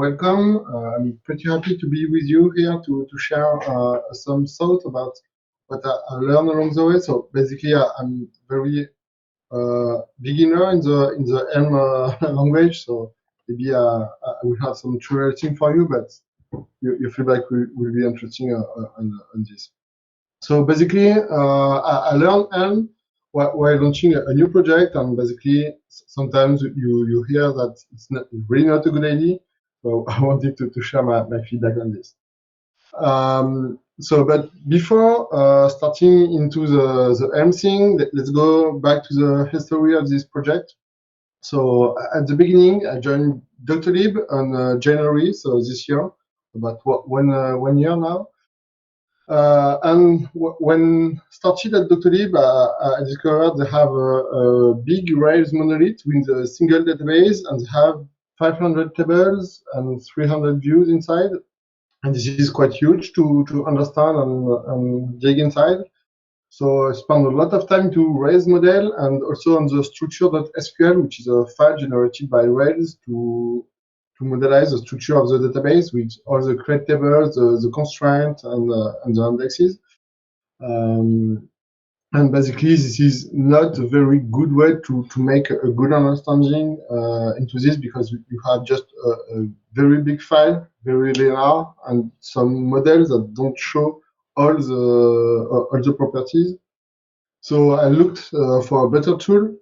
welcome. I'm pretty happy to be with you here to share some thoughts about what I learned along the way. So basically, I'm very beginner in the Elm language. So maybe I will have some tutorial for you, but your feedback will be interesting on this. So basically, I learned Elm while launching a new project, and basically sometimes you hear that it's really not a good idea. So I wanted to share my feedback on this. But before starting into the Elm thing, let's go back to the history of this project. So at the beginning, I joined Doctolib on January, so this year, about 1 year now. And when started at Doctolib, I discovered they have a big Rails monolith with a single database, and they have 500 tables and 300 views inside. And this is quite huge to understand and dig inside. So I spent a lot of time to raise model and also on the structure.sql, which is a file generated by Rails to modelize the structure of the database with all the create tables, the constraints, and the indexes. And basically, this is not a very good way to make a good understanding into this, because you have just a very big file, very linear, and some models that don't show all the properties. So I looked for a better tool.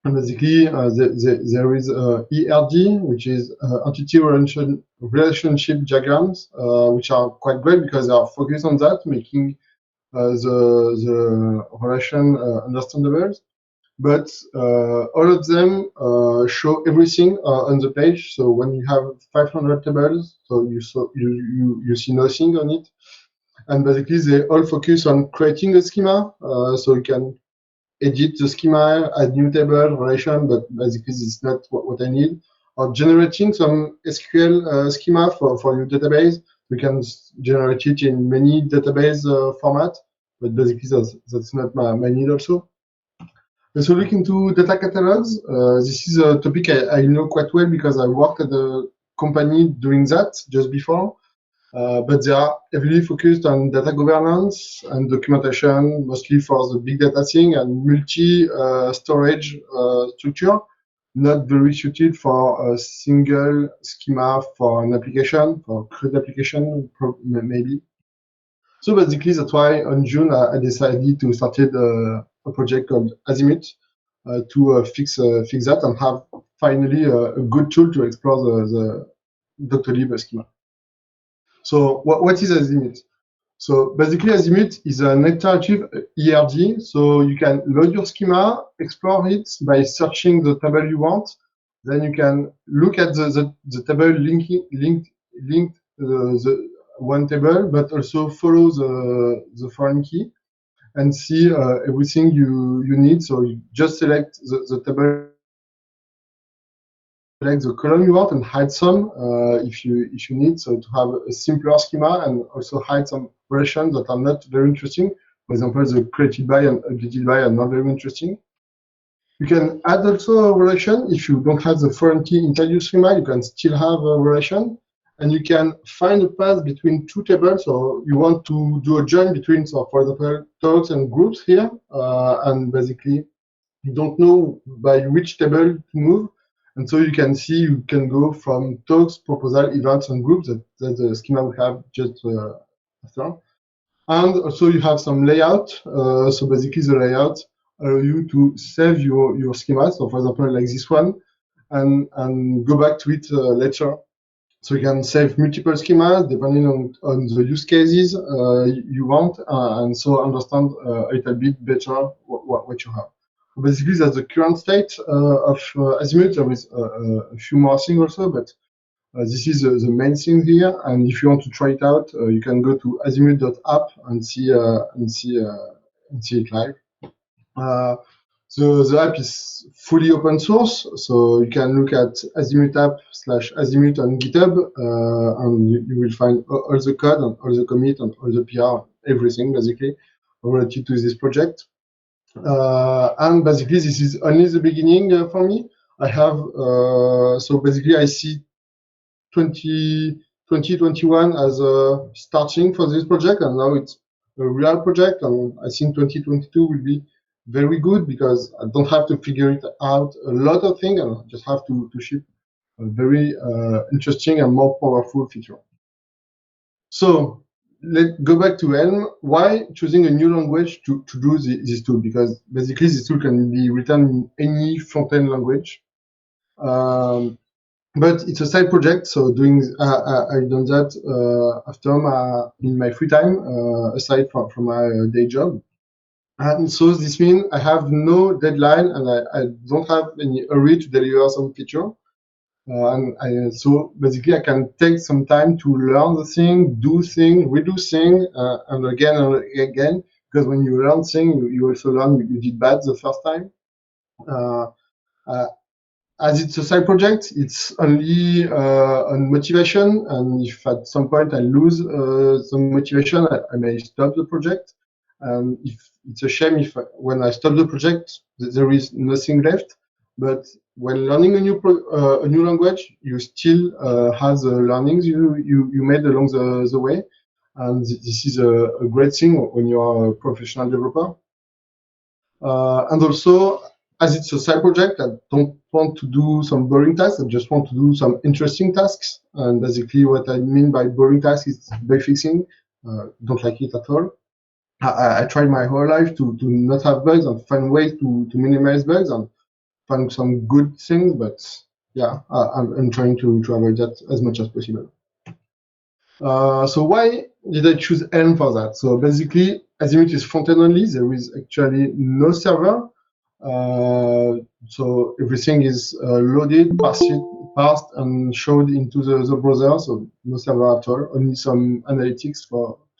And basically, there is ERD, which is entity relationship diagrams, which are quite great because they are focused on that, making the relation understandable. But all of them show everything on the page. So when you have 500 tables, so you see nothing on it. And basically, they all focus on creating a schema, so you can edit the schema, add new table, relation, but basically this is not what I need. Or generating some SQL schema for your database. You can generate it in many database formats, but basically that's not my need also. So look into data catalogs. This is a topic I know quite well because I worked at a company doing that just before. But they are heavily focused on data governance and documentation, mostly for the big data thing and multi-storage structure, not very suited for a single schema for an application, for CRUD application, maybe. So basically, that's why on June, I decided to start a project called Azimuth to fix that and have finally a good tool to explore the Doctolib schema. So what is Azimuth? So basically, Azimuth is an iterative ERD. So you can load your schema, explore it by searching the table you want. Then you can look at the table linked the one table, but also follow the foreign key and see everything you need. So you just select the table, select the column you want, and hide some if you need. So to have a simpler schema and also hide some relations that are not very interesting. For example, the created by and updated by are not very interesting. You can add also a relation. If you don't have the foreign key inside your schema, you can still have a relation. And you can find a path between two tables. So you want to do a join between, so for example, talks and groups here. And basically, you don't know by which table to move. And so you can see you can go from talks, proposal, events, and groups that the schema will have just after. And also you have some layout. So basically the layout allow you to save your schema. So for example, like this one, and go back to it later. So you can save multiple schemas depending on the use cases you want, and so understand a little bit better what you have. Basically, that's the current state of Azimuth. There is a few more things also, but this is the main thing here. And if you want to try it out, you can go to azimuth.app and see it live. The app is fully open source, so you can look at Azimuth app/Azimuth on GitHub, and you will find all the code and all the commit and all the PR, everything basically related to this project. And basically, this is only the beginning for me. I have so basically I see 2021 as a starting for this project, and now it's a real project. And I think 2022 will be very good because I don't have to figure it out a lot of things, and I just have to ship a very interesting and more powerful feature. So let's go back to Elm. Why choosing a new language to do this tool? Because basically this tool can be written in any front-end language. But it's a side project, so I've done that after in my free time, aside from my day job. And so this means I have no deadline, and I don't have any hurry to deliver some feature. So basically I can take some time to learn the thing, do thing, redo thing, and again, because when you learn thing, you also learn you did bad the first time. As it's a side project, it's only on motivation, and if at some point I lose some motivation, I may stop the project. And if it's a shame if when I stop the project, there is nothing left. But when learning a new language, you still have the learnings you made along the way, and this is a great thing when you are a professional developer. And also, as it's a side project, I don't want to do some boring tasks. I just want to do some interesting tasks. And basically, what I mean by boring tasks is bug fixing. Don't like it at all. I tried my whole life to not have bugs and find ways to minimize bugs and find some good things. But yeah, I'm trying to avoid that as much as possible. So why did I choose Elm for that? So basically, Azimut is front-end only. There is actually no server. So everything is loaded, parsed, and showed into the browser. So no server at all. Only some analytics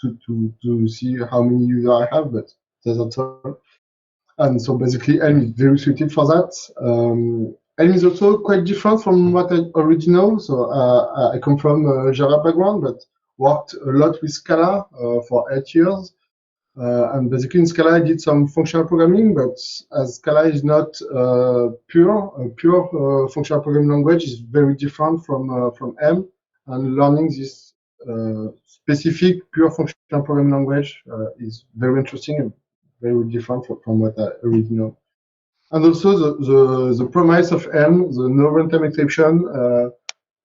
to see how many users I have, but that's all. And so basically, Elm is very suited for that. Elm is also quite different from what I already know. So I come from a Java background, but worked a lot with Scala for 8 years. And basically in Scala, I did some functional programming, but as Scala is not pure functional programming language, is very different from Elm. And learning this specific pure functional programming language is very interesting and very different from what I already know. And also the promise of Elm, the no runtime exception,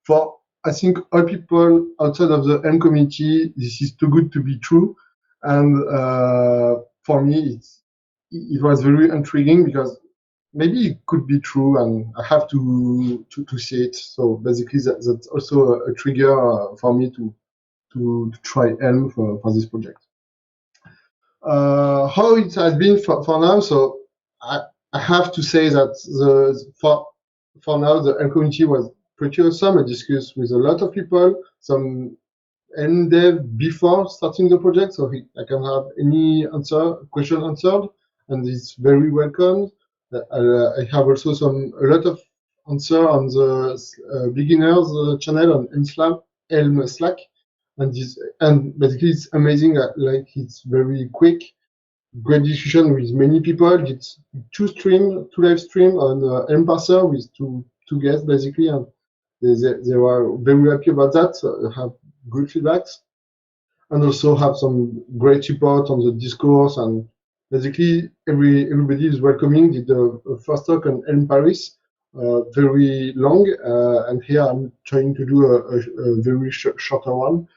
for I think all people outside of the Elm community, this is too good to be true. And for me, it was very intriguing because maybe it could be true, and I have to see it. So basically, that's also a trigger for me to try Elm for this project. How it has been for now, so I have to say that for now the Elm community was pretty awesome. I discussed with a lot of people, some Elm dev before starting the project, so I can have any question answered, and it's very welcome. I have also a lot of answer on the beginners channel on Elm Slack. And basically it's amazing. Like it's very quick, great discussion with many people. It's two live stream on Elm Parser with two guests basically, and they were very happy about that. So I have good feedbacks, and also have some great support on the discourse. And basically everybody is welcoming. Did the first talk on Elm Paris, very long, and here I'm trying to do a very shorter one.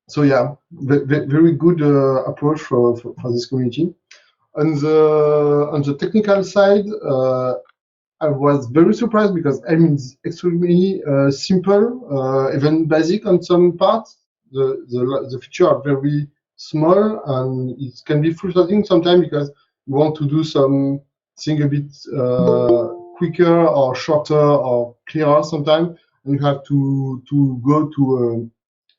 So yeah, very good approach for this community. On the technical side, I was very surprised because Elm is extremely simple, even basic on some parts. The features are very small, and it can be frustrating sometimes because you want to do something a bit quicker or shorter or clearer sometimes, and you have to go to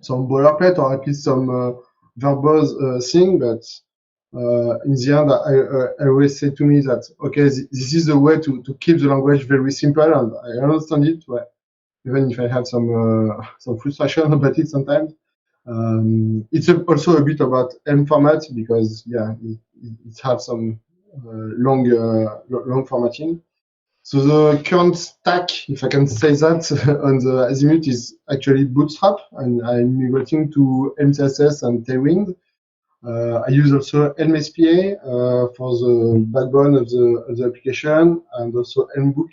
some boilerplate or at least some verbose thing. But in the end, I always say to me that, okay, this is the way to keep the language very simple, and I understand it, even if I have some frustration about it sometimes. It's also a bit about Elm format because, yeah, it has some long formatting. So the current stack, if I can say that, on the Azimuth is actually Bootstrap, and I'm migrating to Elm CSS and Tailwind. I use also Elm SPA for the backbone of the application, and also Elmbook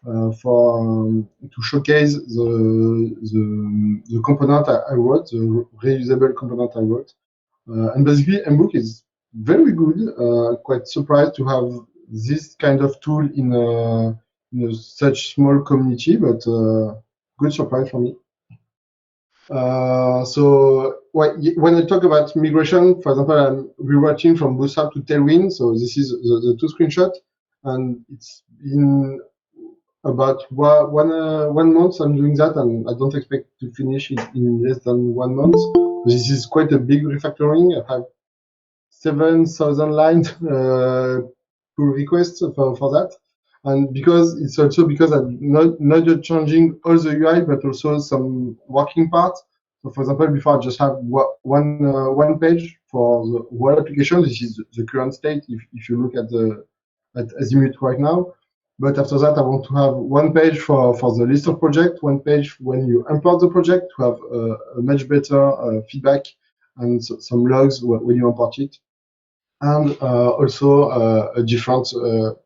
to showcase the component I wrote, the reusable component I wrote. And basically, Mbook is very good. Quite surprised to have this kind of tool in such small community, but good surprise for me. So when I talk about migration, for example, I'm rewriting from Bootstrap to Tailwind. So this is the two screenshots, and it's been about one month I'm doing that, and I don't expect to finish it in less than 1 month. This is quite a big refactoring. I have 7,000 lines pull requests for that. And because it's also because I'm not just changing all the UI, but also some working parts. So for example, before I just have one page for the whole application. This is the current state if you look at Azimuth right now. But after that, I want to have one page for the list of projects, one page when you import the project to have a much better feedback and some logs when you import it. And also a different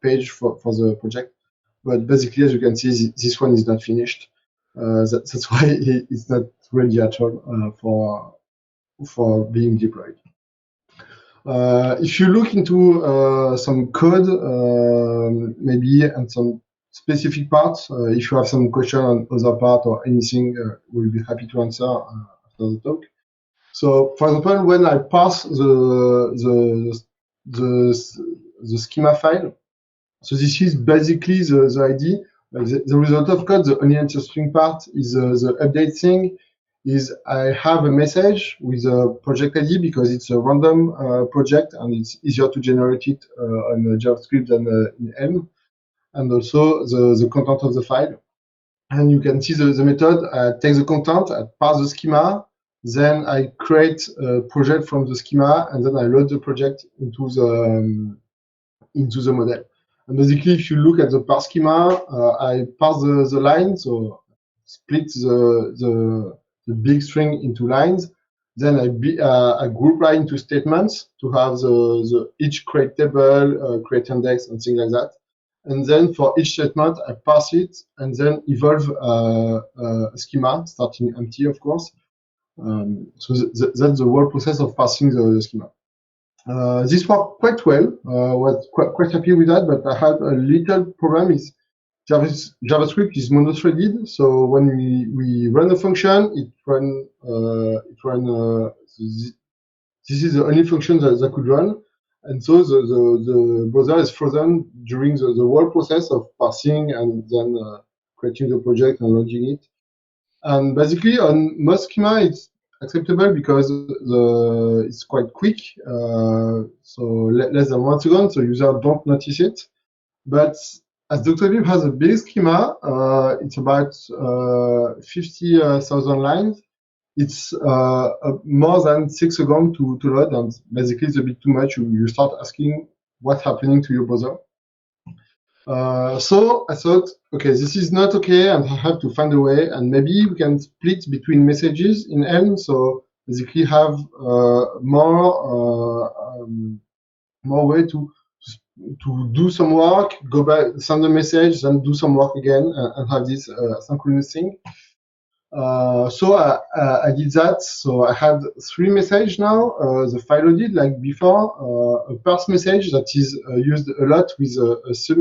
page for the project. But basically, as you can see, this one is not finished. That's why it's not ready at all for being deployed. If you look into some code, maybe, and some specific parts, if you have some question on other part or anything, we'll be happy to answer after the talk. So, for example, when I pass the schema file, so this is basically the ID. The result of code, the only interesting part is the update thing. Is I have a message with a project ID because it's a random project and it's easier to generate it on JavaScript than in Elm, and also the content of the file. And you can see the method. I take the content, I pass the schema, then I create a project from the schema, and then I load the project into the model. And basically, if you look at the parse schema, I parse the line, so split the big string into lines. Then I group line into statements to have each create table, create index, and things like that. And then for each statement, I parse it and then evolve a schema, starting empty, of course. So that's the whole process of parsing the schema. This worked quite well. Was quite happy with that, but I had a little problem. Is JavaScript is monothreaded, so when we run a function, it run. This is the only function that could run, and so the browser is frozen during the whole process of parsing and then creating the project and loading it. And basically, on most schema, it's acceptable because it's quite quick, so less than 1 second, so users don't notice it. But as Doctolib has a big schema, it's about 50,000 lines. It's more than 6 seconds to load, and basically it's a bit too much. You start asking what's happening to your browser. So I thought, okay, this is not okay, and I have to find a way, and maybe we can split between messages in Elm. So basically have more way to do some work, go back, send a message, then do some work again, and have this synchronous thing. So I did that. So I had 3 messages now. The file loaded like before, a parse message that is used a lot with a sub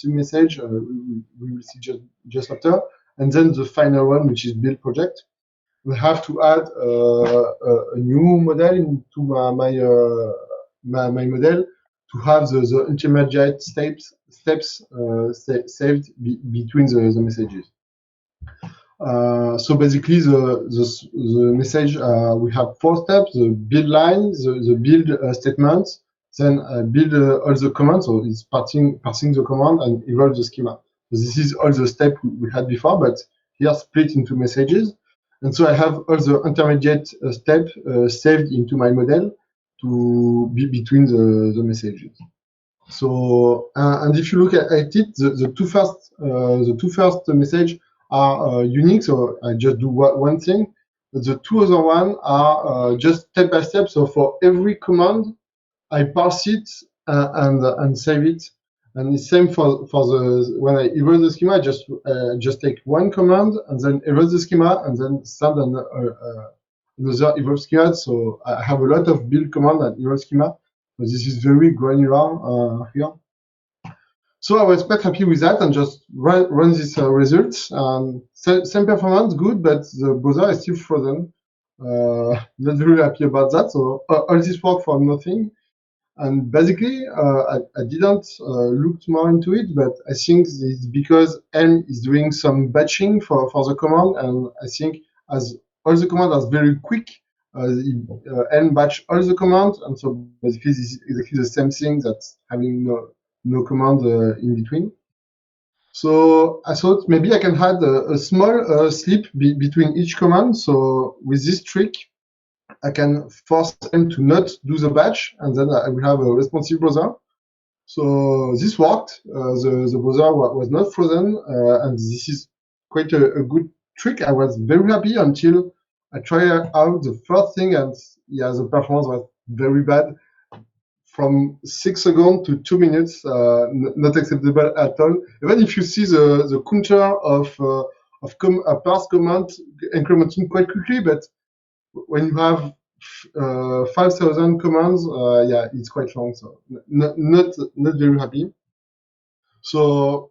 message. We will see just after, and then the final one, which is build project. We have to add a new model into my model to have the intermediate steps saved between the messages. So basically, the message, we have 4 steps: the build line, the build statements, then build all the commands. So it's parsing the command and evolve the schema. So this is all the steps we had before, but here split into messages. And so I have all the intermediate steps saved into my model to be between the messages. So and if you look at it, the two first message are unique. So I just do one thing. The two other one are just step by step. So for every command, I parse it and save it. And the same for the when I erase the schema, I just take one command and then erase the schema and then send another erase schema. So I have a lot of build command and erase schema. So this is very granular here. So I was quite happy with that and just run this results. Same performance, good, but the browser is still frozen. Not very happy about that. So all this work for nothing. And basically, I didn't look more into it, but I think it's because Elm is doing some batching for the command, and I think as all the commands are very quick, Elm batch all the commands, and so basically this is exactly the same thing that's having no command in between. So I thought maybe I can add a small slip between each command. So with this trick, I can force them to not do the batch, and then I will have a responsive browser. So this worked. The browser was not frozen, and this is quite a good trick. I was very happy until I tried out the first thing, and yeah, the performance was very bad. From 6 seconds to 2 minutes, not acceptable at all. Even if you see the counter of a parse command incrementing quite quickly, but when you have 5,000 commands, yeah, it's quite long. So not very happy. So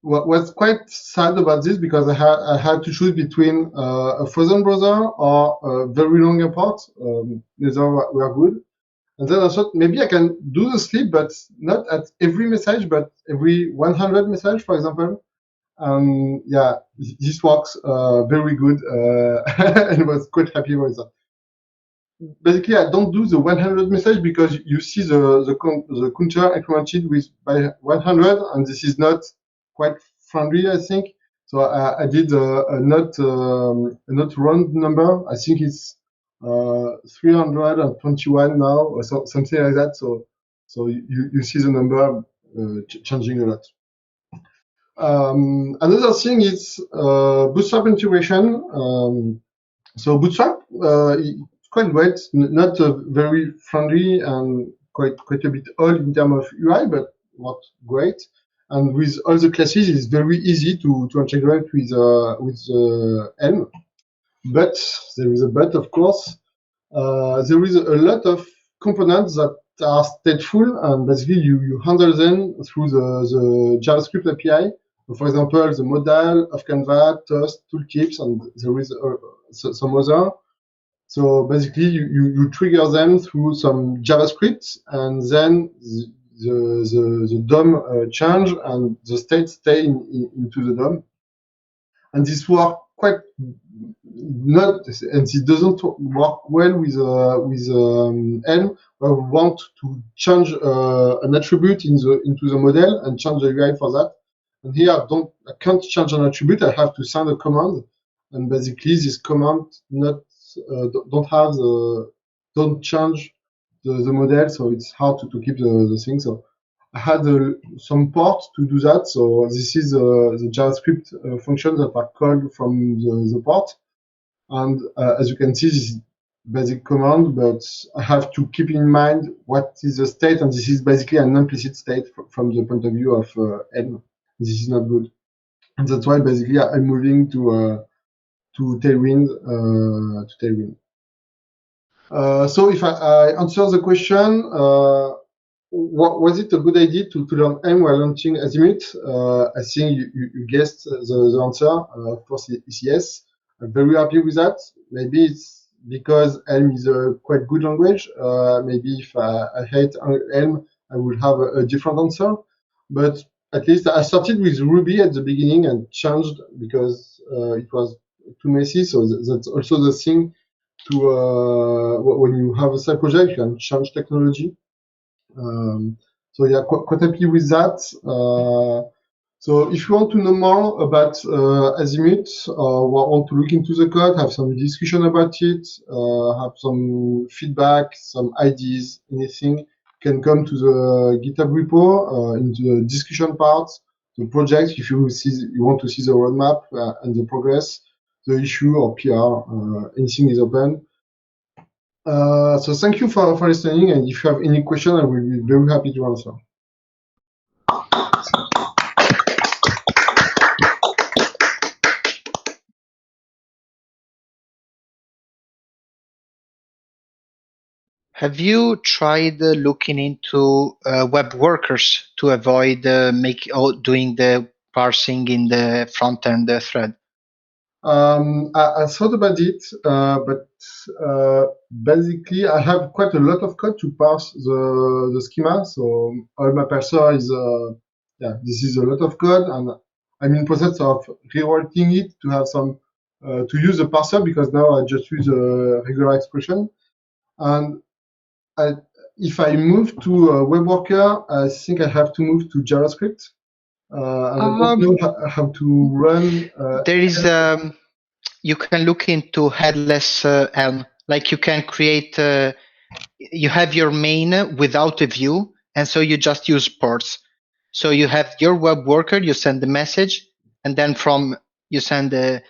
what's quite sad about this, because I had to choose between a frozen browser or a very long import. Neither were good. And then I thought maybe I can do the sleep, but not at every message, but every 100 message, for example. Yeah, this works very good, and I was quite happy with that. Basically, I don't do the 100 message because you see the counter incremented with by 100, and this is not quite friendly, I think. So I did a not round number. I think it's 321 now, or something like that. So you see the number changing a lot. Another thing is Bootstrap integration. So Bootstrap it's quite great, not very friendly and quite a bit old in terms of UI, but works great. And with all the classes, it's very easy to integrate with Elm. But there is a but, of course. There is a lot of components that are stateful, and basically you handle them through the JavaScript API. For example, the modal of Canva, Toast, tooltips, and there is some other. So basically, you trigger them through some JavaScript, and then the DOM change and the state stay into the DOM. And this work quite not, and it doesn't work well with Elm, where we want to change an attribute into the model and change the UI for that. And here I can't change an attribute. I have to send a command, and basically this command don't change the model, so it's hard to keep the thing. So I had some port to do that. So this is the JavaScript functions that are called from the port. And as you can see, this is basic command, but I have to keep in mind what is the state, and this is basically an implicit state from the point of view of Elm. This is not good, and that's why basically I'm moving to Tailwind. So if I answer the question, was it a good idea to learn Elm while launching Azimuth? I think you guessed the answer. Of course, it's yes. I'm very happy with that. Maybe it's because Elm is a quite good language. Maybe if I hate Elm, I would have a different answer. But at least I started with Ruby at the beginning and changed because it was too messy. So that's also the thing to when you have a side project, you can change technology. So yeah, quite happy with that. So if you want to know more about Azimuth or want to look into the code, have some discussion about it, have some feedback, some ideas, anything, can come to the GitHub repo in the discussion part, the project, if you want to see the roadmap and the progress, the issue or PR, anything is open. So thank you for listening, and if you have any question, I will be very happy to answer. Have you tried looking into Webworkers to avoid doing the parsing in the front end thread? I thought about it, but basically I have quite a lot of code to parse the schema. So all my parser is, this is a lot of code, and I'm in process of rewriting it to have some, to use a parser, because now I just use a regular expression. And if I move to a web worker, I think I have to move to JavaScript. And I don't know how to run. There is you can look into headless Elm. Like you can create, you have your main without a view, and so you just use ports. So you have your web worker, you send the message, and then you send a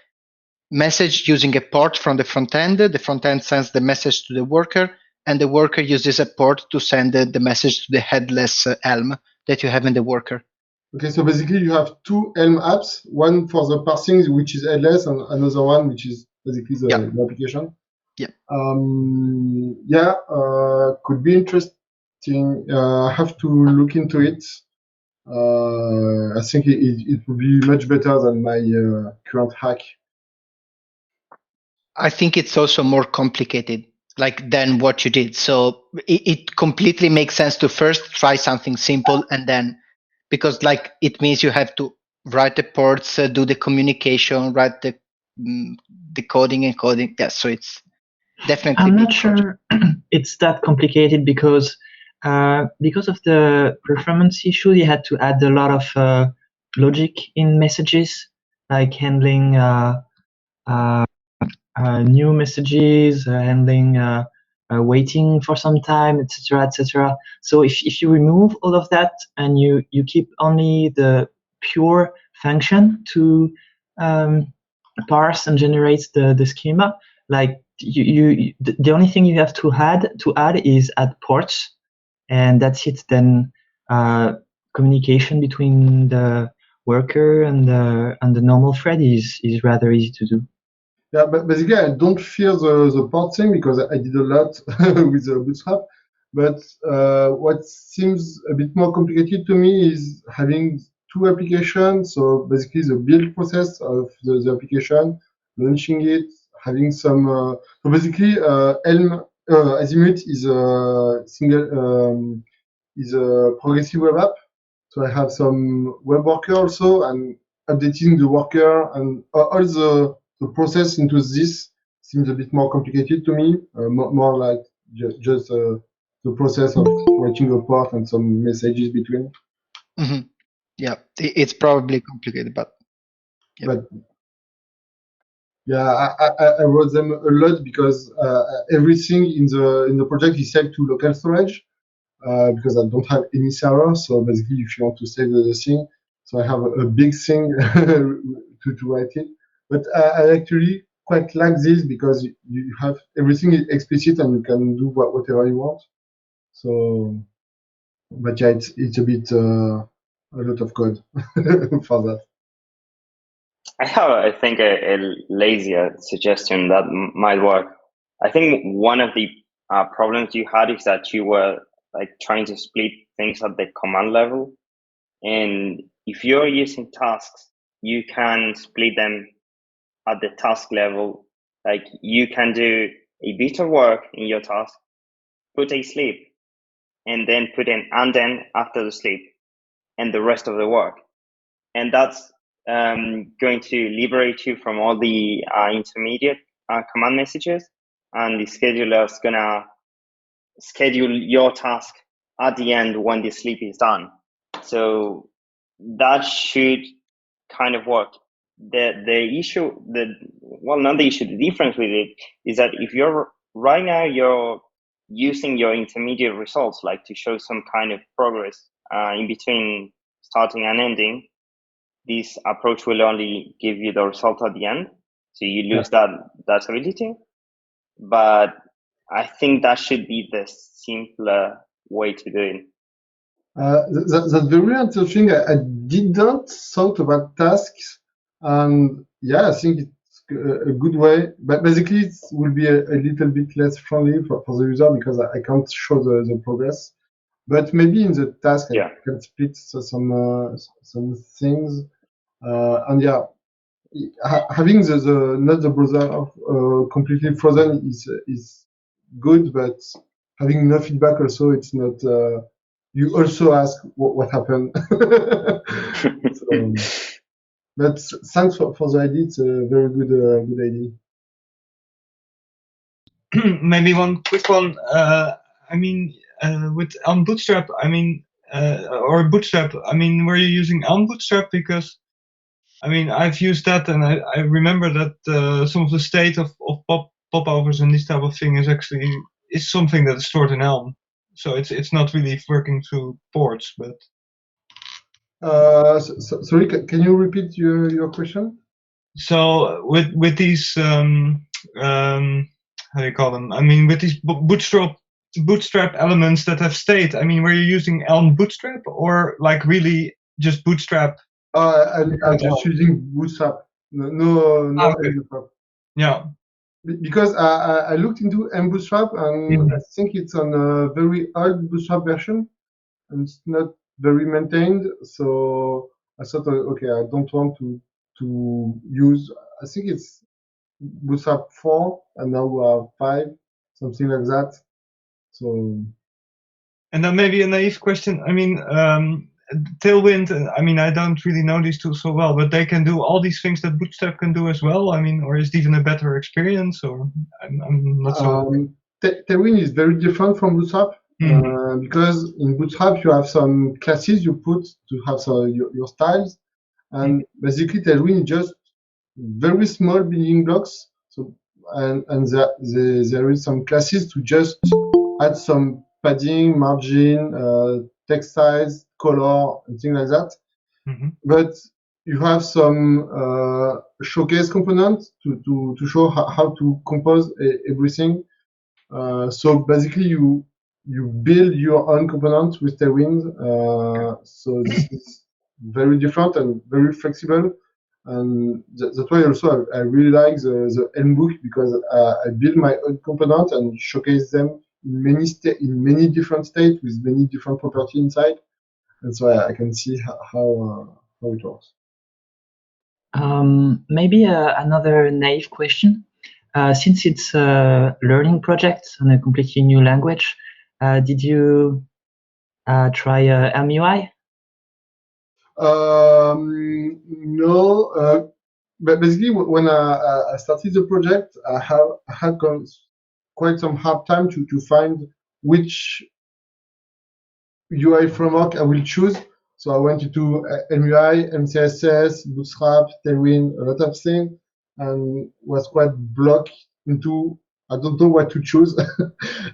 message using a port from the front end. The front end sends the message to the worker, and the worker uses a port to send the message to the headless Elm that you have in the worker. Okay, so basically you have two Elm apps, one for the parsing, which is headless, and another one which is basically the application. Yeah. Could be interesting. I have to look into it. I think it would be much better than my current hack. I think it's also more complicated, than what you did. So it completely makes sense to first try something simple, and then, because it means you have to write the ports, do the communication, write the coding and coding. Yeah, so it's definitely. I'm not sure it's that complicated because of the performance issue, you had to add a lot of logic in messages, like handling new messages, handling waiting for some time, etc., etc. So if you remove all of that and you keep only the pure function to parse and generate the schema, like the only thing you have to add is add ports, and that's it. Then communication between the worker and the normal thread is rather easy to do. Yeah, but basically I don't fear the port thing because I did a lot with the Bootstrap. But what seems a bit more complicated to me is having two applications. So basically the build process of the application, launching it, having some. So basically, Elm Azimut is a is a progressive web app. So I have some web worker also, and updating the worker and all the process into this seems a bit more complicated to me. More like just the process of writing a port and some messages between. Mm-hmm. Yeah, it's probably complicated, but. Yeah. But yeah, I wrote them a lot because everything in the project is saved to local storage because I don't have any server. So basically, if you want to save the thing, so I have a big thing to write it. But I actually quite like this because you have everything explicit and you can do whatever you want. So, but yeah, it's a bit a lot of code for that. I have, I think, a lazier suggestion that might work. I think one of the problems you had is that you were trying to split things at the command level. And if you're using tasks, you can split them at the task level. Like you can do a bit of work in your task, put a sleep, and then put an and then after the sleep and the rest of the work. And that's going to liberate you from all the intermediate command messages, and the scheduler is gonna schedule your task at the end when the sleep is done. So that should kind of work. The issue, not the issue, the difference with it is that if you're right now you're using your intermediate results, like to show some kind of progress in between starting and ending, this approach will only give you the result at the end. So you lose that ability. But I think that should be the simpler way to do it. That's very interesting. I didn't thought about tasks, and yeah, I think it's a good way. But basically, it will be a little bit less friendly for the user because I can't show the progress. But maybe in the task, I can split some things, and yeah, having the not the browser completely frozen is good, but having no feedback also, it's not. You also ask what happened. So, but thanks for the idea. It's a very good idea. Maybe one quick one. I mean, with Elm Bootstrap, I mean, or Bootstrap, I mean, were you using Elm Bootstrap? Because, I mean, I've used that, and I remember that some of the state of popovers and this type of thing is something that is stored in Elm. So it's not really working through ports, but. Sorry, can you repeat your question? So with these how do you call them? I mean, with these bootstrap elements that have state. I mean, were you using Elm Bootstrap or like really just Bootstrap? I'm just using Bootstrap. No okay. Bootstrap. Yeah. Because I looked into Elm Bootstrap and I think it's on a very old Bootstrap version and it's not very maintained. So I thought, okay, I don't want to use. I think it's Bootstrap 4 and now we have 5, something like that. So. And then maybe a naive question. I mean, Tailwind. I mean, I don't really know these tools so well, but they can do all these things that Bootstrap can do as well. I mean, or is it even a better experience? Or I'm not so. Tailwind is very different from Bootstrap because in Bootstrap you have some classes you put to have your styles, and basically Tailwind is just very small building blocks. So and there is some classes to just add some padding, margin, text size, color, and things like that. But you have some showcase components to show how to compose everything. So basically, you build your own components with Tailwind. So this is very different and very flexible. And that's why also I really like the Elm book because I build my own component and showcase them in many different states with many different properties inside. And so I can see how it works. Maybe another naive question. Since it's a learning project on a completely new language, did you try Elm UI? No, but basically when I started the project, I had quite some hard time to find which UI framework I will choose. So I went into MUI, MCSS, Bootstrap, Tailwind, a lot of things, and was quite blocked into I don't know what to choose.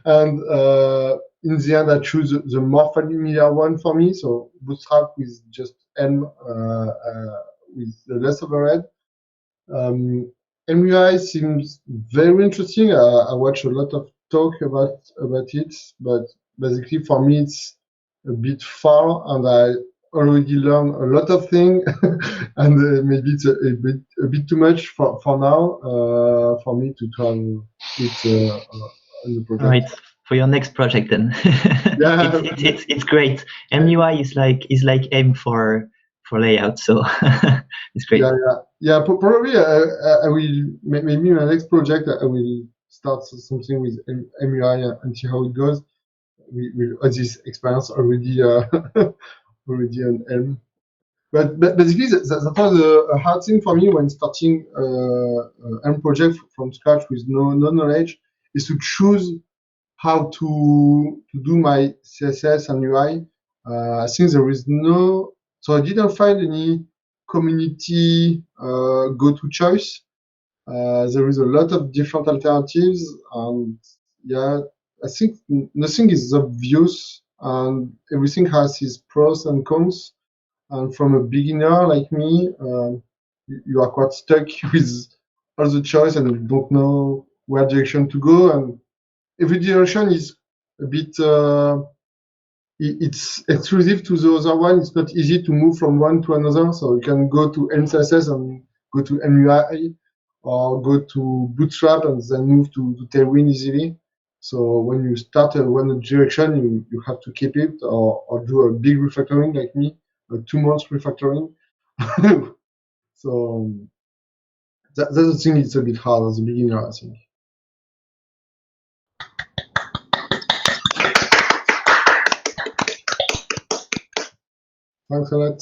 And in the end, I choose the more familiar one for me. So Bootstrap with just Elm with the less overhead. MUI seems very interesting. I watch a lot of talk about it, but basically for me it's a bit far, and I already learned a lot of things, and maybe it's a bit too much for now for me to try it on the project. All right, for your next project then. Yeah, it's great. MUI is like aim for layout, so it's great. Yeah. Probably I will maybe my next project I will start something with MUI and see how it goes. With all this experience already already on Elm. But basically that was a hard thing for me when starting Elm project from scratch with no knowledge, is to choose how to do my CSS and UI. I think there is no, so I didn't find any community go-to choice. There is a lot of different alternatives, and yeah, I think nothing is obvious, and everything has its pros and cons. And from a beginner like me, you are quite stuck with all the choice and you don't know where direction to go. And every direction is a bit, it's exclusive to the other one. It's not easy to move from one to another. So you can go to Elm and go to MUI, or go to Bootstrap and then move to Tailwind easily. So when you start one direction, you have to keep it, or do a big refactoring like me, a 2 months refactoring. So that's the thing. It's a bit hard as a beginner, I think. Thanks a lot.